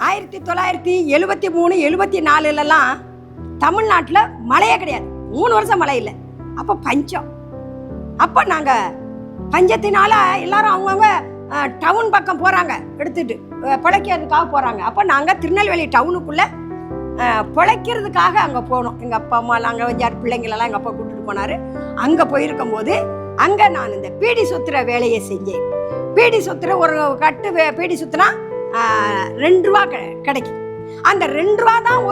1973, 74 தமிழ்நாட்டில் மழையே கிடையாது. 3 வருஷம் மழை இல்லை. அப்போ பஞ்சம். அப்போ நாங்கள் பஞ்சத்தினால எல்லாரும் அவங்கவுங்க டவுன் பக்கம் போகிறாங்க, எடுத்துட்டு பிழைக்கிறதுக்காக போகிறாங்க. அப்போ நாங்கள் திருநெல்வேலி டவுனுக்குள்ளே பிழைக்கிறதுக்காக அங்கே போனோம். எங்கள் அப்பா அம்மாலாம் அங்கே 5-6 பிள்ளைங்களெல்லாம் எங்கள் அப்பா கூட்டிகிட்டு போனார். அங்கே போயிருக்கும் போது அங்கே நான் இந்த பீடி சுற்றுற வேலையை செஞ்சேன். பீடி சுற்றுற ஒரு கட்டு பீடி சுற்றுனா 2 ரூபா கிடைக்கும். அந்த 2 ரூபா தான்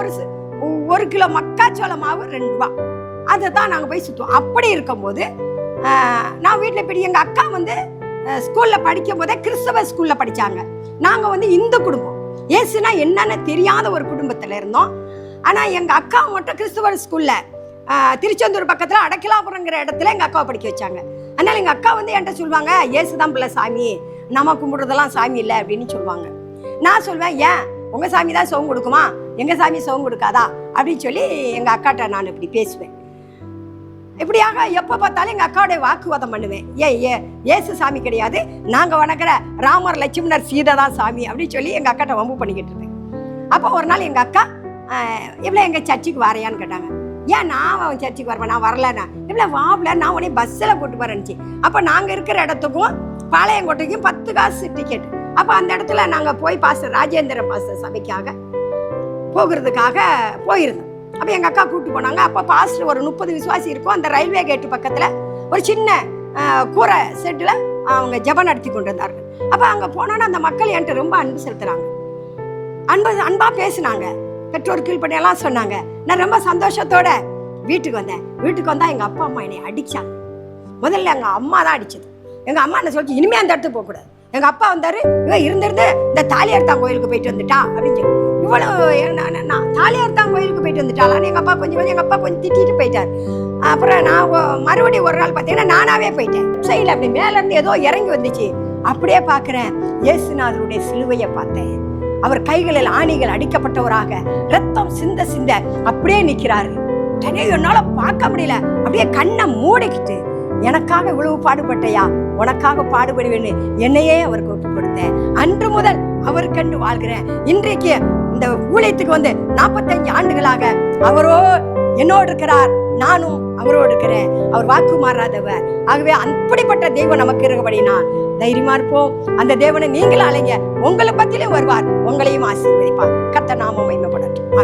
ஒரு கிலோ மக்காச்சோள மாவு 2 ரூபா. அதை தான் நாங்கள் போய் சுற்றுவோம். அப்படி இருக்கும்போது நான் வீட்டில் போய் எங்கள் அக்கா ஸ்கூலில் படிக்கும் போதே கிறிஸ்தவ ஸ்கூலில் படித்தாங்க. நாங்கள் இந்து குடும்பம், ஏசுனா என்னன்னு தெரியாத ஒரு குடும்பத்தில் இருந்தோம். ஆனால் எங்கள் அக்கா மட்டும் கிறிஸ்தவ ஸ்கூலில் திருச்செந்தூர் பக்கத்தில் அடக்கலாபுரங்கிற இடத்துல எங்கள் அக்காவை படிக்க வச்சாங்க. அதனால் எங்கள் அக்கா என்கிட்ட சொல்லுவாங்க, ஏசுதான் பிள்ளை சாமி, நம்ம கும்பிடுறதெல்லாம் சாமி இல்லை அப்படின்னு சொல்லுவாங்க. நான் சொல்வேன், ஏன் உங்கள் சாமி தான் சோகம் கொடுக்குமா, எங்கள் சாமி சோகம் கொடுக்காதா அப்படின்னு சொல்லி எங்கள் அக்காட்ட நான் இப்படி பேசுவேன். இப்படியாக எப்போ பார்த்தாலும் எங்கள் அக்காவுடைய வாக்குவாதம் பண்ணுவேன். ஏசு சாமி கிடையாது, நாங்கள் வணங்குற ராமர், லட்சுமணர், சீதை தான் சாமி அப்படின்னு சொல்லி எங்கள் அக்காட்ட வம்பு பண்ணிக்கிட்டு இருந்தேன். அப்போ ஒரு நாள் எங்கள் அக்கா இவ்வளோ எங்கள் சர்ச்சுக்கு வரையான்னு கேட்டாங்க. ஏன் நான் அவன் சர்ச்சுக்கு வரவேன், நான் வரலண்ணா. இவ்வளோ வாப்பில் நான் உடனே பஸ்ஸில் கூட்டு போறேன்னுச்சு. அப்போ நாங்கள் இருக்கிற இடத்துக்கும் பாளையங்கோட்டைக்கும் 10 காசு டிக்கெட். அப்போ அந்த இடத்துல நாங்கள் போய் ராஜேந்திர பாஸ்டர் சபைக்காக போகிறதுக்காக போயிருந்தோம். அப்போ எங்கள் அக்கா கூப்பிட்டு போனாங்க. அப்போ பாஸ்டர் ஒரு 30 விசுவாசி இருக்கும். அந்த ரயில்வே கேட்டு பக்கத்தில் ஒரு சின்ன கூரை செட்டில் அவங்க ஜெபம் நடத்தி கொண்டு இருந்தார்கள். அப்போ அங்கே போனோன்னா அந்த மக்கள் என்கிட்ட ரொம்ப அன்பு செலுத்துகிறாங்க, அன்பாக பேசினாங்க, பெற்றோர் கீழ்படியெல்லாம் சொன்னாங்க. நான் ரொம்ப சந்தோஷத்தோட வீட்டுக்கு வந்தேன். வீட்டுக்கு வந்தால் எங்கள் அப்பா அம்மா என்னை அடித்தாங்க. முதல்ல எங்கள் அம்மா தான் அடிச்சது. எங்கள் அம்மா என்ன சொல்லிச்சு, இனிமேல் அந்த இடத்துக்கு போகக்கூடாது. எங்கள் அப்பா வந்தார், இருந்து இந்த தாலியார்த்தான் கோயிலுக்கு போயிட்டு வந்துட்டா அப்படின்னு சொல்லி, இவ்வளோ நான் தாலியார்த்தான் கோயிலுக்கு போயிட்டு வந்துட்டாளான்னு எங்கள் அப்பா கொஞ்சம் திட்டிட்டு போயிட்டார். அப்புறம் நான் மறுபடியும் ஒரு நாள் பார்த்தீங்கன்னா நானாவே போயிட்டேன். சைடில் அப்படி மேலேருந்து ஏதோ இறங்கி வந்துச்சு. அப்படியே பார்க்குறேன், இயேசுநாதருடைய சிலுவையை பார்த்தேன். அவர் கைகளில் ஆணிகள் அடிக்கப்பட்டவராக ரத்தம் சிந்த சிந்த அப்படியே நிற்கிறாரு. என்னால பார்க்க முடியல. அப்படியே கண்ணை மூடிக்கிட்டு, எனக்காக இவ்வளவு பாடுபட்டையா, உனக்காக பாடுபடுவேன்னு என்னையே அவருக்கு ஒப்பு கொடுத்தேன். அன்று முதல் அவருக்கண்டு வாழ்கிறேன். இன்றைக்கு இந்த ஊழியத்துக்கு 45 ஆண்டுகளாக அவரோ என்னோடு இருக்கிறார், நானும் அவரோடு இருக்கிறேன். அவர் வாக்கு மாறாதவர். ஆகவே அப்படிப்பட்ட தெய்வம் நமக்கு இருக்கிறபடினா தைரியமா இருப்போம். அந்த தேவனை நீங்களும் அலைங்க, உங்களை பத்தியும் வருவார், உங்களையும் ஆசீர்வதிப்பார். கர்த்தர் நாமம் மகிமைப்படட்டும்.